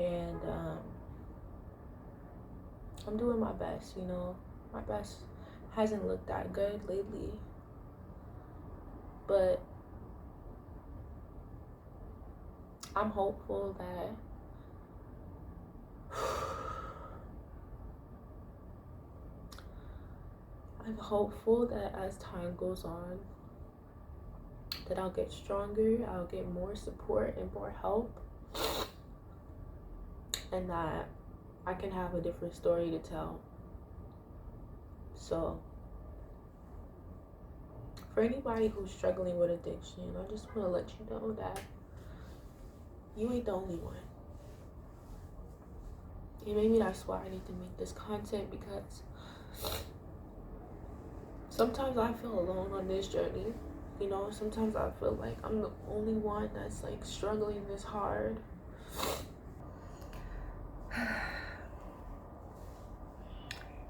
And I'm doing my best, My best hasn't looked that good lately, but I'm hopeful that as time goes on, that I'll get stronger, I'll get more support and more help, and that I can have a different story to tell. So, for anybody who's struggling with addiction, I just want to let you know that you ain't the only one. And maybe that's why I need to make this content, because sometimes I feel alone on this journey. Sometimes I feel like I'm the only one that's like struggling this hard.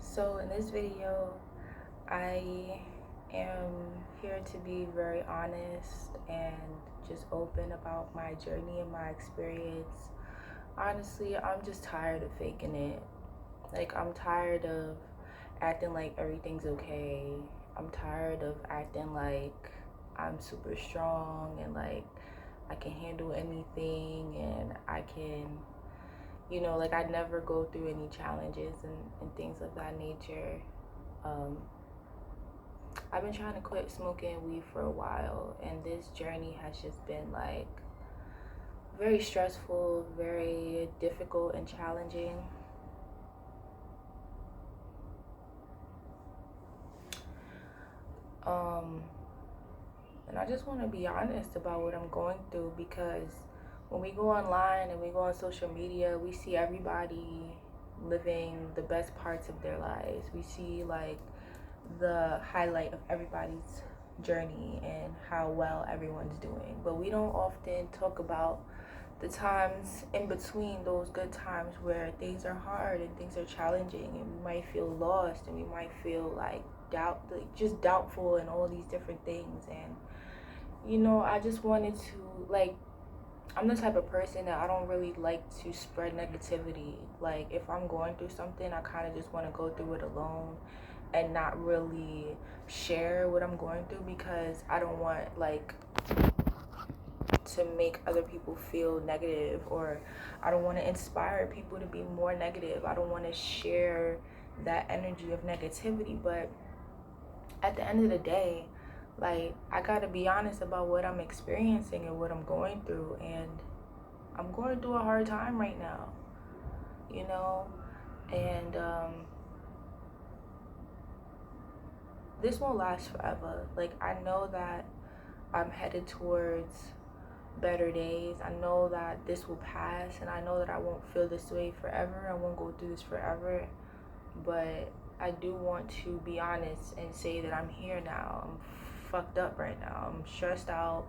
So in this video, I am here to be very honest and just open about my journey and my experience. Honestly, I'm just tired of faking it. Like, I'm tired of acting like everything's okay. I'm tired of acting like I'm super strong and like I can handle anything and I can, like I never go through any challenges and things of that nature. I've been trying to quit smoking weed for a while, and this journey has just been like very stressful, very difficult and challenging. And I just want to be honest about what I'm going through, because when we go online and we go on social media, we see everybody living the best parts of their lives. We see like the highlight of everybody's journey and how well everyone's doing, but we don't often talk about the times in between those good times where things are hard and things are challenging, and we might feel lost and we might feel like just doubtful and all these different things. And I just wanted to, like, I'm the type of person that I don't really like to spread negativity. Like, if I'm going through something, I kind of just want to go through it alone and not really share what I'm going through, because I don't want like to make other people feel negative, or I don't want to inspire people to be more negative. I don't want to share that energy of negativity. But at the end of the day, like, I gotta be honest about what I'm experiencing and what I'm going through, and I'm going through a hard time right now, and this won't last forever. Like, I know that I'm headed towards better days. I know that this will pass, and I know that I won't feel this way forever. I won't go through this forever. But I do want to be honest and say that I'm here now. I'm fucked up right now. I'm stressed out.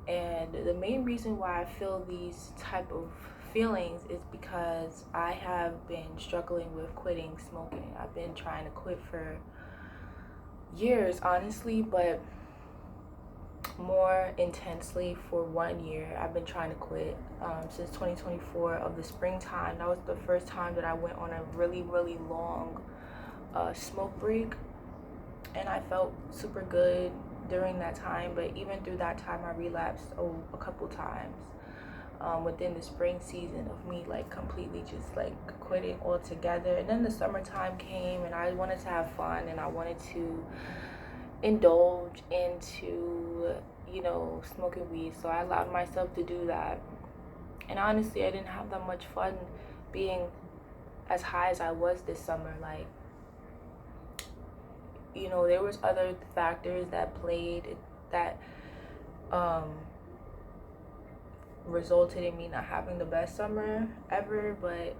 And the main reason why I feel these type of feelings is because I have been struggling with quitting smoking. I've been trying to quit for years, honestly, but more intensely for 1 year. I've been trying to quit since 2024 of the springtime. That was the first time that I went on a really, really long smoke break, and I felt super good during that time. But even through that time, I relapsed a couple times within the spring season of me like completely just like quitting altogether. And then the summertime came, and I wanted to have fun, and I wanted to indulge into smoking weed, so I allowed myself to do that. And honestly, I didn't have that much fun being as high as I was this summer. Like, there was other factors that played that resulted in me not having the best summer ever. But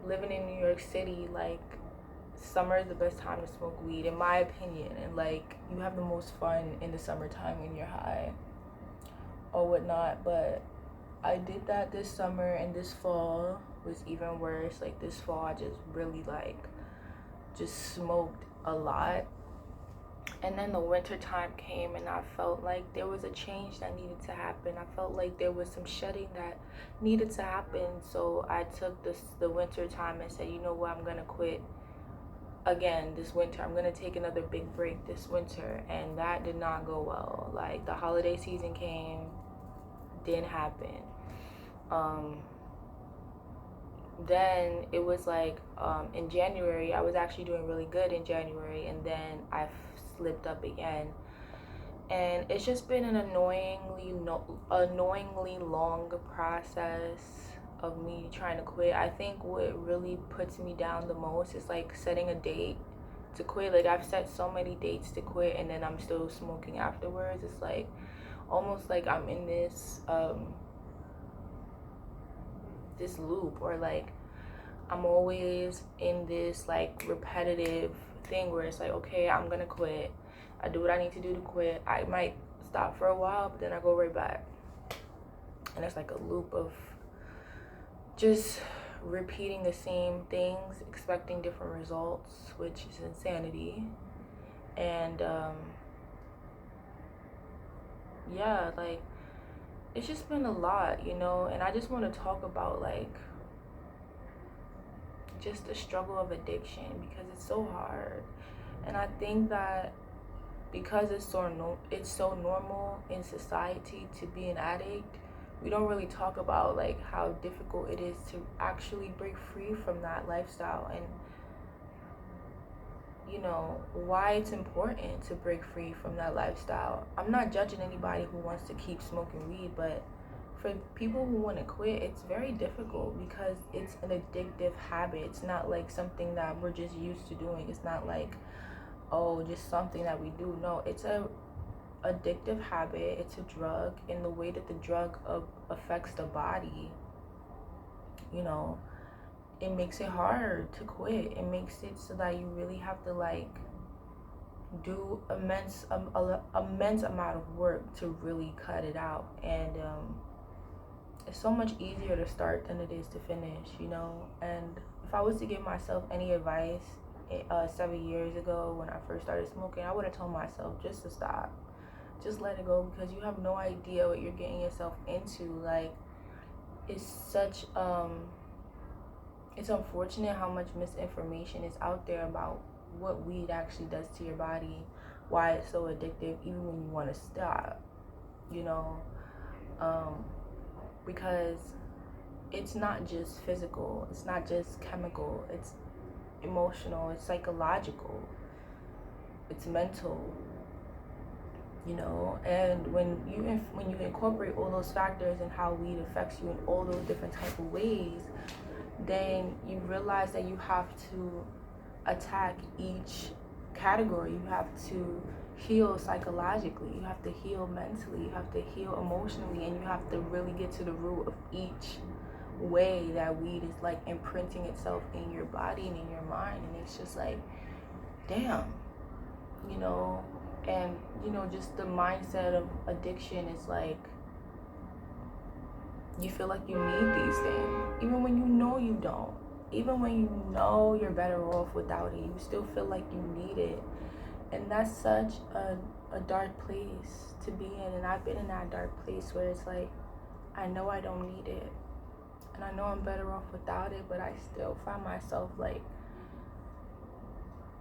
living in New York City, like, summer is the best time to smoke weed, in my opinion. And like, you have the most fun in the summertime when you're high or whatnot. But I did that this summer, and this fall was even worse. Like, this fall I just really like just smoked a lot, And then the winter time came, and I felt like there was a change that needed to happen. I felt like there was some shedding that needed to happen. So I took the winter time and said, you know what, I'm gonna quit again this winter. I'm gonna take another big break this winter, and that did not go well. Like the holiday season came, didn't happen. Um, then it was like in January, I was actually doing really good in January, and then I slipped up again. And it's just been an annoyingly long process of me trying to quit. I think what really puts me down the most is like setting a date to quit. Like I've set so many dates to quit, and then I'm still smoking afterwards. It's like almost like I'm in this loop, or like I'm always in this like repetitive thing where it's like, okay, I'm gonna quit. I do what I need to do to quit. I might stop for a while, but then I go right back. And it's like a loop of just repeating the same things, expecting different results, which is insanity. And yeah, like it's just been a lot, you know, and I just want to talk about like just the struggle of addiction because it's so hard. And I think that because it's so normal in society to be an addict, we don't really talk about like how difficult it is to actually break free from that lifestyle, and you know why it's important to break free from that lifestyle. I'm not judging anybody who wants to keep smoking weed, but for people who want to quit, it's very difficult because it's an addictive habit. It's not like something that we're just used to doing. It's not like, oh, just something that we do. No, it's a addictive habit. It's a drug, and the way that the drug affects the body, you know, it makes it hard to quit. It makes it so that you really have to like do immense amount of work to really cut it out. And it's so much easier to start than it is to finish, you know. And if I was to give myself any advice 7 years ago when I first started smoking, I would have told myself just to stop, just let it go, because you have no idea what you're getting yourself into. Like it's such it's unfortunate how much misinformation is out there about what weed actually does to your body, why it's so addictive even when you want to stop, you know. Because it's not just physical, it's not just chemical, it's emotional, it's psychological, it's mental, you know. And when you incorporate all those factors and how weed affects you in all those different type of ways, then you realize that you have to attack each category. You have to heal psychologically, you have to heal mentally, you have to heal emotionally, and you have to really get to the root of each way that weed is like imprinting itself in your body and in your mind. And it's just like, damn, you know. And you know, just the mindset of addiction is like, you feel like you need these things even when you know you don't, even when you know you're better off without it, you still feel like you need it. And that's such a dark place to be in. And I've been in that dark place where it's like, I know I don't need it, and I know I'm better off without it, but I still find myself like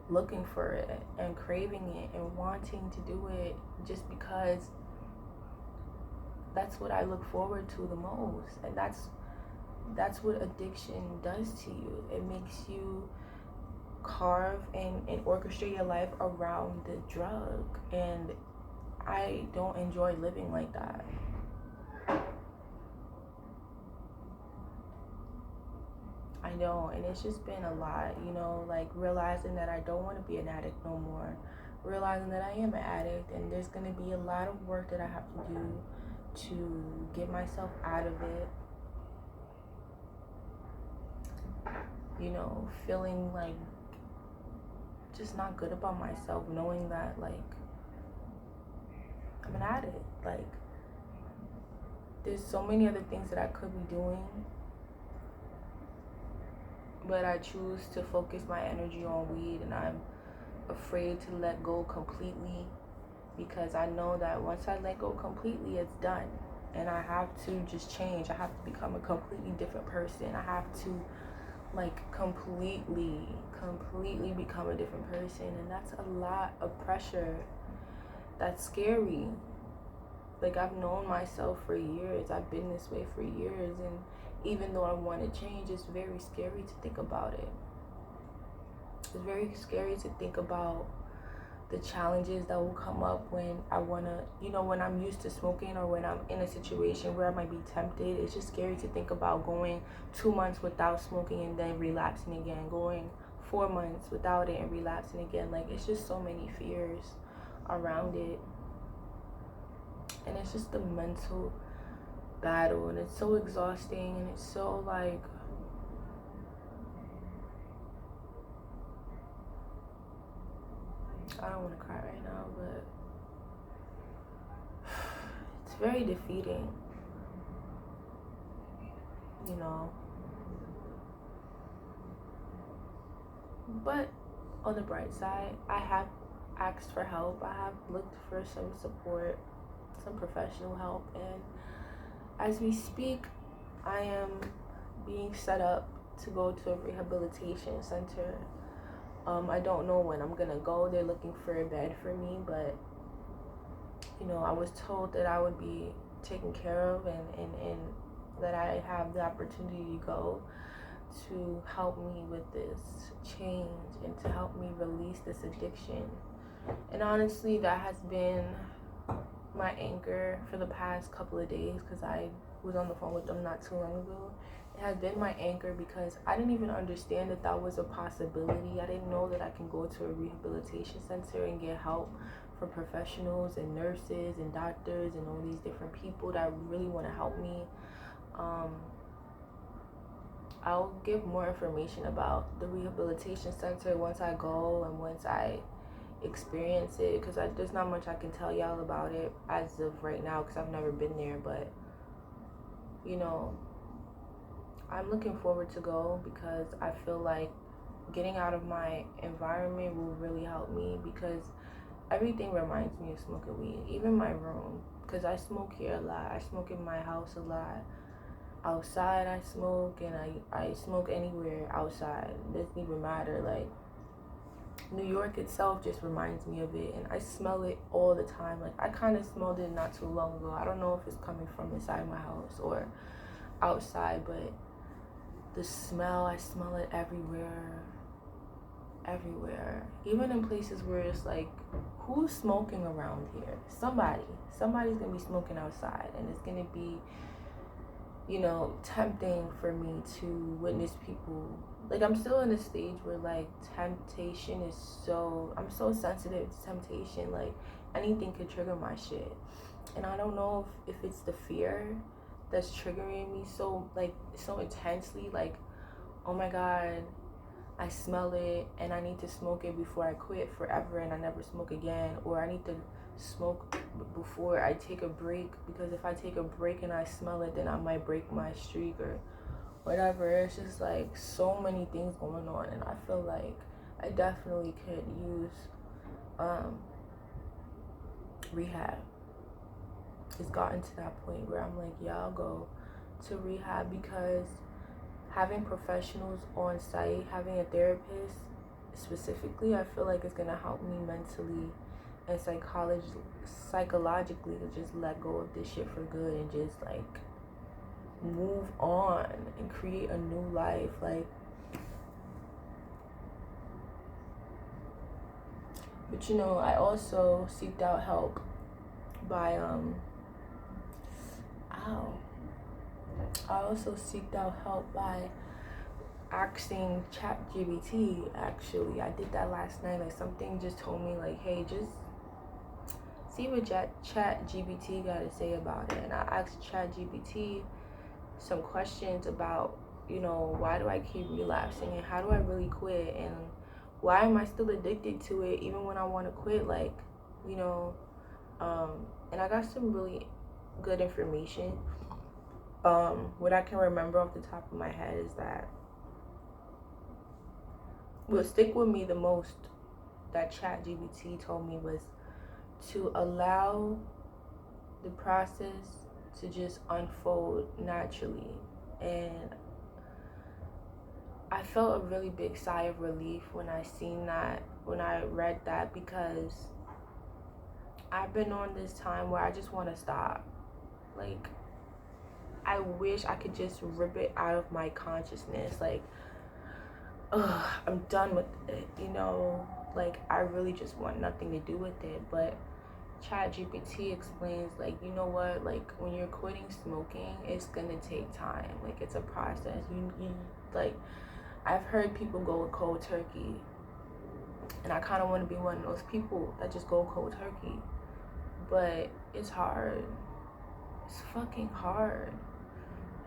looking for it and craving it and wanting to do it just because that's what I look forward to the most. And that's what addiction does to you. It makes you carve and orchestrate your life around the drug, and I don't enjoy living like that. I know, and it's just been a lot, you know, like realizing that I don't want to be an addict no more, realizing that I am an addict, and there's going to be a lot of work that I have to do to get myself out of it, you know, feeling like just not good about myself, knowing that like I'm an addict. Like there's so many other things that I could be doing, but I choose to focus my energy on weed, and I'm afraid to let go completely, because I know that once I let go completely, it's done. And I have to just change. I have to become a completely different person. I have to like completely become a different person. And that's a lot of pressure. That's scary. Like, I've known myself for years. I've been this way for years. And even though I want to change, it's very scary to think about it. It's very scary to think about the challenges that will come up when I want to, when I'm used to smoking, or when I'm in a situation where I might be tempted. It's just scary to think about going 2 months without smoking and then relapsing again, going 4 months without it and relapsing again. Like, it's just so many fears around it. And it's just a mental battle, and it's so exhausting, and it's so like, I don't want to cry right now, but it's very defeating, But on the bright side, I have asked for help. I have looked for some support, some professional help, and as we speak, I am being set up to go to a rehabilitation center. I don't know when I'm gonna go. They're looking for a bed for me, but I was told that I would be taken care of, and that I have the opportunity to go to help me with this change and to help me release this addiction. And honestly, that has been my anchor for the past couple of days, because I was on the phone with them not too long ago. It has been my anchor because I didn't even understand that that was a possibility. I didn't know that I can go to a rehabilitation center and get help from professionals and nurses and doctors and all these different people that really want to help me. I'll give more information about the rehabilitation center once I go and once I experience it, because there's not much I can tell y'all about it as of right now, because I've never been there. But I'm looking forward to go, because I feel like getting out of my environment will really help me, because everything reminds me of smoking weed. Even my room, because I smoke here a lot. I smoke in my house a lot. Outside I smoke, and I smoke anywhere outside. It doesn't even matter. Like, New York itself just reminds me of it, and I smell it all the time. Like, I kind of smelled it not too long ago. I don't know if it's coming from inside my house or outside, but the smell, I smell it everywhere. Even in places where it's like, who's smoking around here? Somebody's gonna be smoking outside, and it's gonna be tempting for me to witness people. Like, I'm still in a stage where, like, temptation is I'm so sensitive to temptation. Like, anything could trigger my shit. And I don't know if it's the fear that's triggering me so intensely. Like, oh my God, I smell it and I need to smoke it before I quit forever and I never smoke again. Or I need to smoke before I take a break, because if I take a break and I smell it, then I might break my streak or whatever. It's just like so many things going on, and I feel like I definitely could use rehab. It's gotten to that point where I'm like, yeah, I'll go to rehab, because having professionals on site, having a therapist specifically, I feel like it's gonna help me mentally and psychologically to just let go of this shit for good and just like move on and create a new life. Like, but I also seeked out help by asking ChatGPT. Actually, I did that last night. Like, something just told me, like, hey, just see what ChatGPT got to say about it. And I asked ChatGPT some questions about, why do I keep relapsing, and how do I really quit, and why am I still addicted to it even when I want to quit? Like, and I got some really good information. What I can remember off the top of my head is that what stick with me the most that ChatGPT told me was to allow the process to just unfold naturally. And I felt a really big sigh of relief when I read that, because I've been on this time where I just want to stop. Like, I wish I could just rip it out of my consciousness. Like, I'm done with it, Like, I really just want nothing to do with it. But ChatGPT explains, like, you know what? Like, when you're quitting smoking, it's gonna take time. Like, it's a process. You like, I've heard people go cold turkey, and I kind of want to be one of those people that just go cold turkey. But it's hard. It's fucking hard.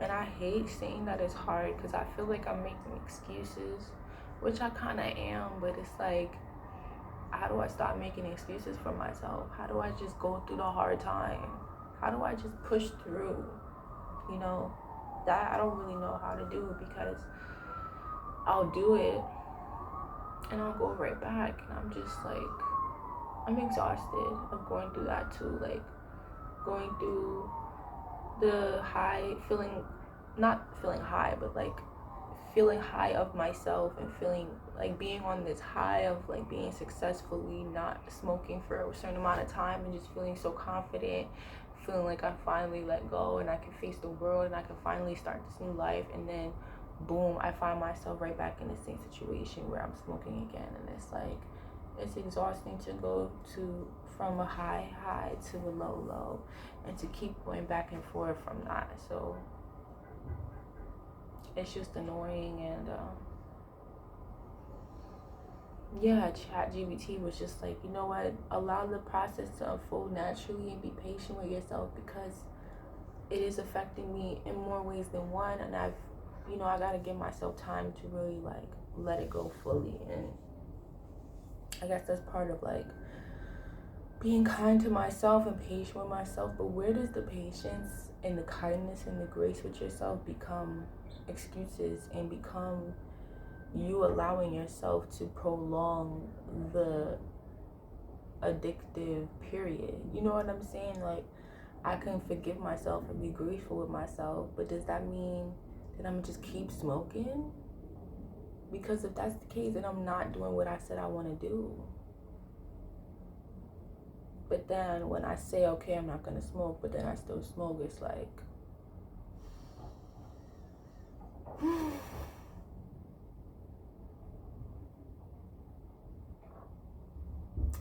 And I hate saying that it's hard, because I feel like I'm making excuses, which I kind of am. But it's like, how do I stop making excuses for myself? How do I just go through the hard time? How do I just push through? That I don't really know how to do, because I'll do it and I'll go right back, and I'm just like, I'm exhausted of going through that too. Like, going through the high, not feeling high, but like feeling high of myself, and feeling like being on this high of like being successfully not smoking for a certain amount of time, and just feeling so confident, feeling like I finally let go and I can face the world and I can finally start this new life. And then boom, I find myself right back in the same situation where I'm smoking again. And it's like, it's exhausting to go from a high to a low, and to keep going back and forth from that. So it's just annoying. And yeah, ChatGPT was just like, you know what, allow the process to unfold naturally, and be patient with yourself, because it is affecting me in more ways than one. And I gotta give myself time to really like let it go fully. And I guess that's part of like being kind to myself and patient with myself. But where does the patience and the kindness and the grace with yourself become excuses, and become you allowing yourself to prolong the addictive period? You know what I'm saying? Like, I can forgive myself and be grateful with myself, but does that mean that I'm gonna just keep smoking? Because if that's the case, then I'm not doing what I said I want to do. But then when I say, okay, I'm not gonna smoke, but then I still smoke, it's like,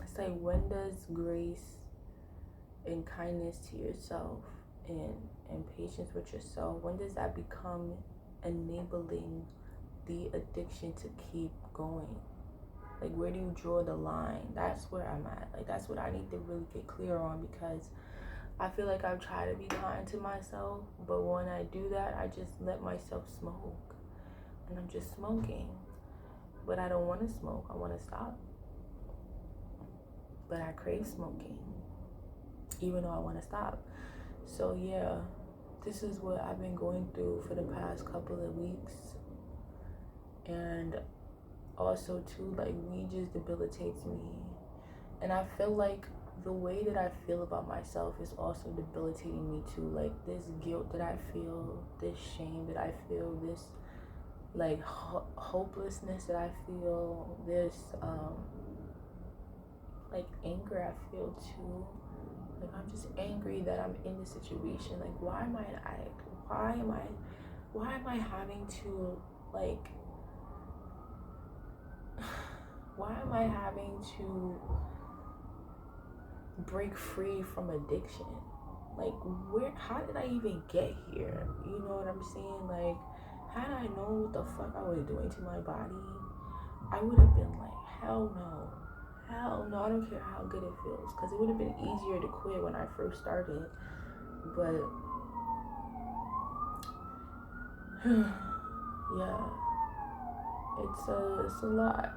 it's like, when does grace and kindness to yourself and patience with yourself, when does that become enabling the addiction to keep going? Like, where do you draw the line? That's where I'm at. Like, that's what I need to really get clear on, because I feel like I've tried to be kind to myself, but when I do that, I just let myself smoke. And I'm just smoking. But I don't want to smoke. I want to stop. But I crave smoking, even though I want to stop. So yeah, this is what I've been going through for the past couple of weeks. And also too, like, weed just debilitates me. And I feel like the way that I feel about myself is also debilitating me too. Like, this guilt that I feel, this shame that I feel, this like hopelessness that I feel, this like anger I feel too. Like, I'm just angry that I'm in this situation. Like, why am I an addict? Why am I having to, like, why am I having to break free from addiction? Like, how did I even get here? You know what I'm saying? Like, had I known what the fuck I was doing to my body, I would have been like, hell no, I don't care how good it feels, because it would have been easier to quit when I first started. But yeah, it's a lot.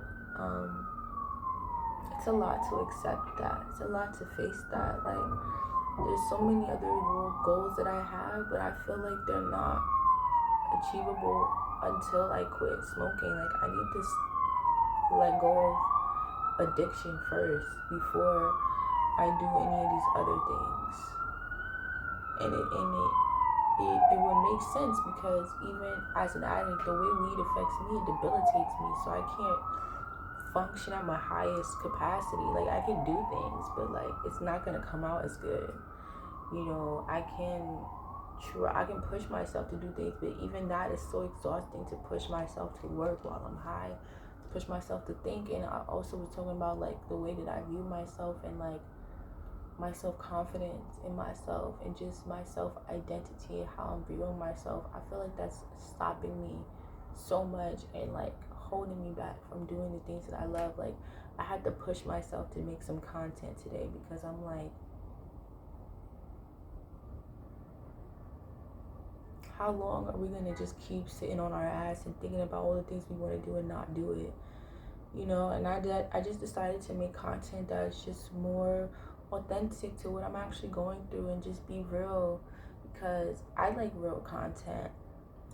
It's a lot to accept that. It's a lot to face that. Like, there's so many other goals that I have, but I feel like they're not achievable until I quit smoking. Like, I need to let go of addiction first before I do any of these other things. And it would make sense because even as an addict, the way weed affects me, it debilitates me. So I can't function at my highest capacity. Like, I can do things, but like it's not gonna come out as good. You know, I can push myself to do things, but even that is so exhausting, to push myself to work while I'm high, to push myself to think. And I also was talking about like the way that I view myself and like my self-confidence in myself and just my self-identity and how I'm viewing myself. I feel like that's stopping me so much and like holding me back from doing the things that I love. Like, I had to push myself to make some content today because I'm like, how long are we gonna just keep sitting on our ass and thinking about all the things we want to do and not do it? You know, and I just decided to make content that's just more authentic to what I'm actually going through and just be real, because I like real content.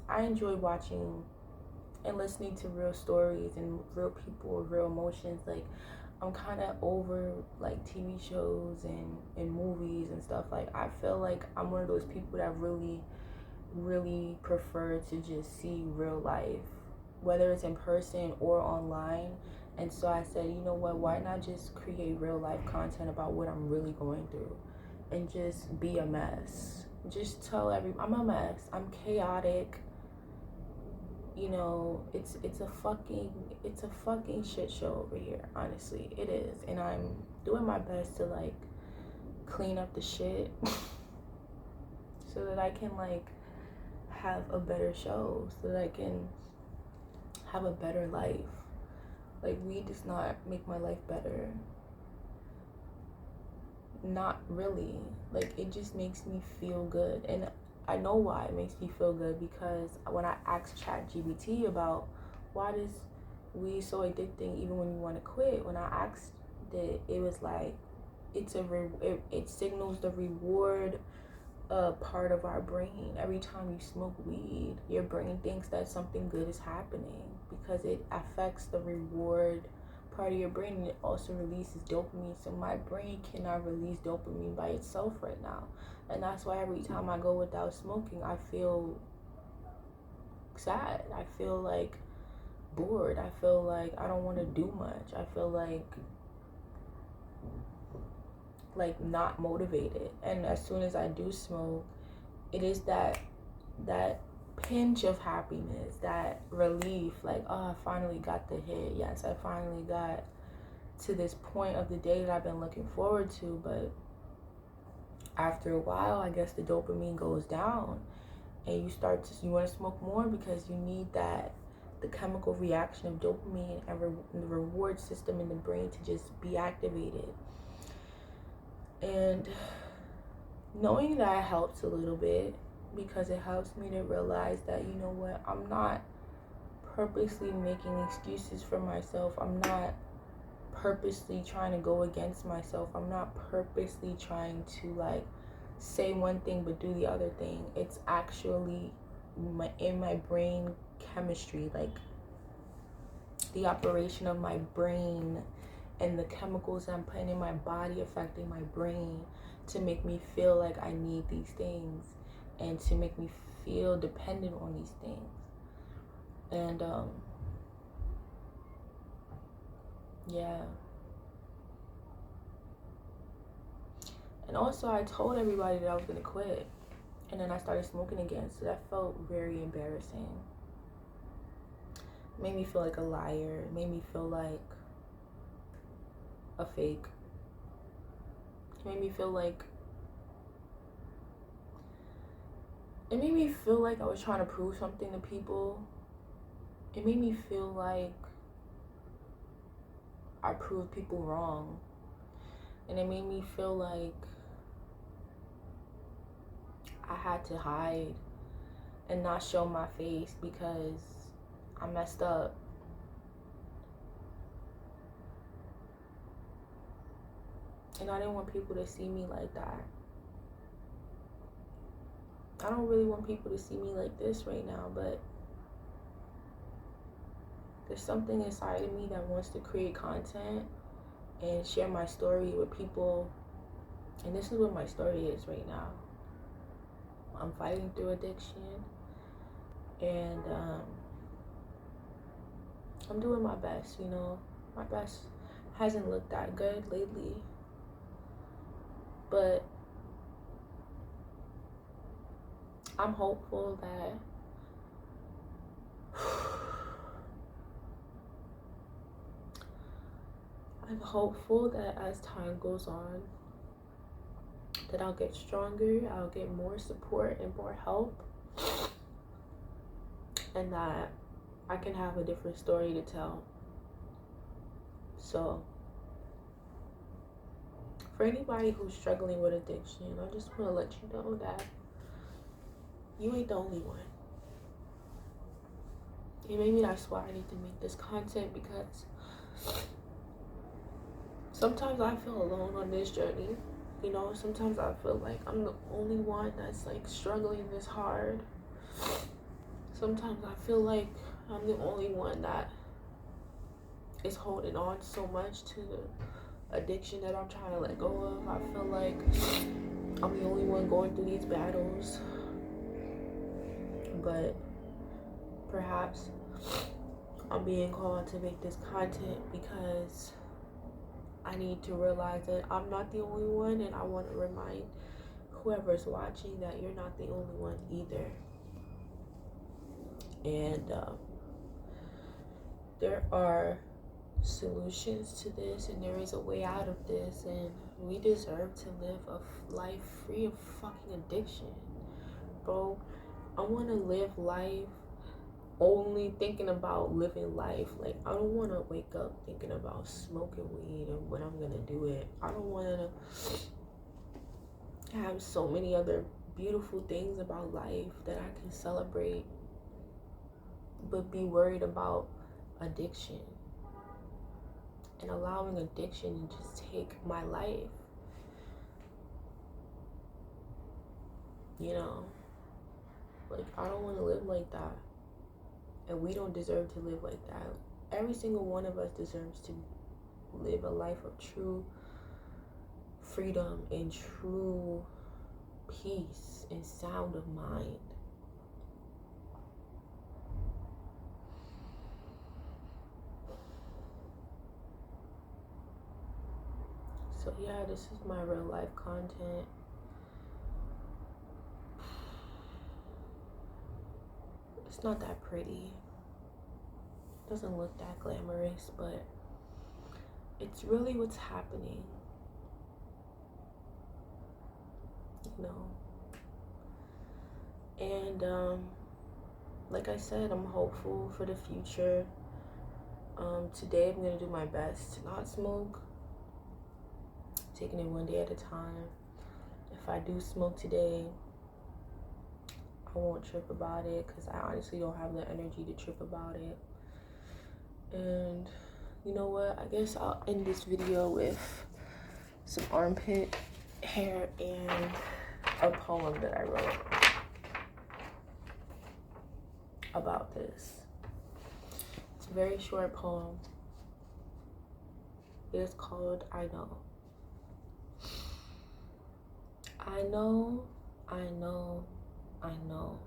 I enjoy watching and listening to real stories and real people with real emotions. Like, I'm kind of over like TV shows and movies and stuff. Like, I feel like I'm one of those people that really prefer to just see real life, whether it's in person or online. And so I said, you know what, why not just create real life content about what I'm really going through and just be a mess. Just tell I'm a mess. I'm chaotic. You know, it's a fucking shit show over here. Honestly, it is. And I'm doing my best to like clean up the shit so that I can like have a better show, so that I can have a better life. Like, weed does not make my life better. Not really. Like, it just makes me feel good. And I know why it makes me feel good, because when I asked ChatGPT about why does weed so addicting even when you want to quit, when I asked it was like it signals the reward part of our brain. Every time you smoke weed, your brain thinks that something good is happening because it affects the reward part of your brain, and it also releases dopamine. So my brain cannot release dopamine by itself right now, and that's why every time I go without smoking, I feel sad. I feel like bored. I feel like I don't want to do much. I feel like not motivated. And as soon as I do smoke, it is that pinch of happiness, that relief, like, oh, I finally got the hit. Yes, I finally got to this point of the day that I've been looking forward to. But after a while, I guess the dopamine goes down and you want to smoke more because you need the chemical reaction of dopamine and the reward system in the brain to just be activated. And knowing that helps a little bit, because it helps me to realize that, you know what, I'm not purposely making excuses for myself. I'm not purposely trying to go against myself. I'm not purposely trying to like say one thing but do the other thing. It's actually in my brain chemistry, like the operation of my brain and the chemicals I'm putting in my body affecting my brain to make me feel like I need these things and to make me feel dependent on these things. And yeah. And also, I told everybody that I was gonna quit, and then I started smoking again, so that felt very embarrassing. It made me feel like a liar. It made me feel like a fake. It made me feel like I was trying to prove something to people. It made me feel like I proved people wrong. And it made me feel like I had to hide and not show my face because I messed up. And I didn't want people to see me like that. I don't really want people to see me like this right now, but there's something inside of me that wants to create content and share my story with people. And this is what my story is right now. I'm fighting through addiction, and I'm doing my best. My best hasn't looked that good lately, but I'm hopeful that as time goes on, that I'll get stronger, I'll get more support and more help, and that I can have a different story to tell. So, for anybody who's struggling with addiction, I just want to let you know that you ain't the only one. And maybe that's why I need to make this content, because sometimes I feel alone on this journey. Sometimes I feel like I'm the only one that's like struggling this hard. Sometimes I feel like I'm the only one that is holding on so much to the addiction that I'm trying to let go of. I feel like I'm the only one going through these battles. But perhaps I'm being called to make this content because I need to realize that I'm not the only one, and I want to remind whoever's watching that you're not the only one either. And there are solutions to this, and there is a way out of this, and we deserve to live a life free of fucking addiction. Bro, I want to live life only thinking about living life. Like, I don't want to wake up thinking about smoking weed and when I'm gonna do it. I don't want to have so many other beautiful things about life that I can celebrate, but be worried about addiction and allowing addiction to just take my life. Like, I don't want to live like that. And we don't deserve to live like that. Every single one of us deserves to live a life of true freedom and true peace and sound of mind. So yeah, this is my real life content. It's not that pretty. It doesn't look that glamorous, but it's really what's happening. And like I said, I'm hopeful for the future. Today I'm gonna do my best to not smoke, taking it one day at a time. If I do smoke today, I won't trip about it, because I honestly don't have the energy to trip about it. And you know what? I guess I'll end this video with some armpit hair and a poem that I wrote about this. It's a very short poem. It's called I Know. I know, I know, I know.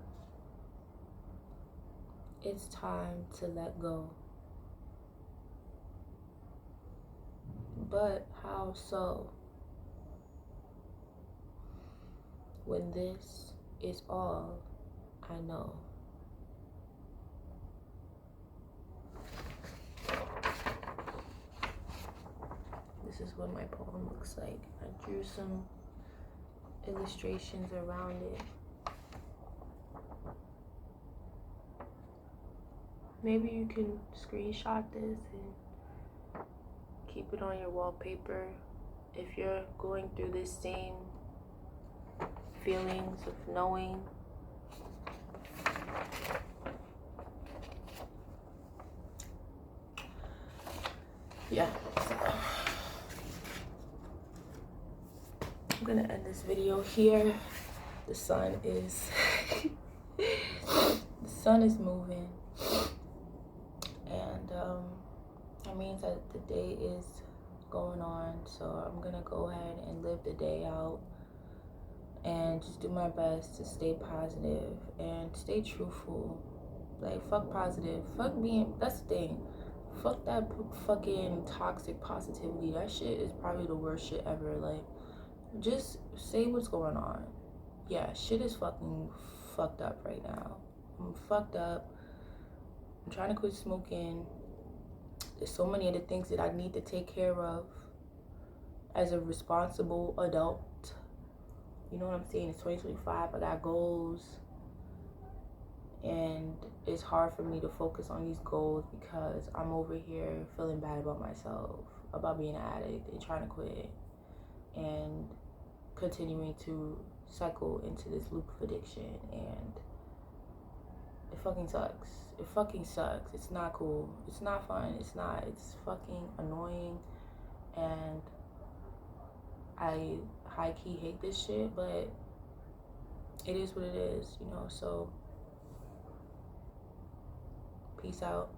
It's time to let go. But how so? When this is all I know. This is what my poem looks like. I drew some illustrations around it. Maybe you can screenshot this and keep it on your wallpaper if you're going through this same feelings of knowing. Yeah, so I'm gonna end this video here. The sun is the sun is moving, and that means that the day is going on, so I'm gonna go ahead and live the day out and just do my best to stay positive and stay truthful. Like, fuck positive. Fuck being, that's the thing. Fuck that fucking toxic positivity. That shit is probably the worst shit ever. Like, just say what's going on. Yeah, shit is fucking fucked up right now. I'm fucked up. I'm trying to quit smoking. There's so many other things that I need to take care of as a responsible adult. You know what I'm saying? It's 2025. I got goals. And it's hard for me to focus on these goals because I'm over here feeling bad about myself, about being an addict and trying to quit and continuing to cycle into this loop of addiction. And it fucking sucks. It fucking sucks. It's not cool. It's not fun. It's fucking annoying. And I high key hate this shit, but it is what it is, you know. So peace out.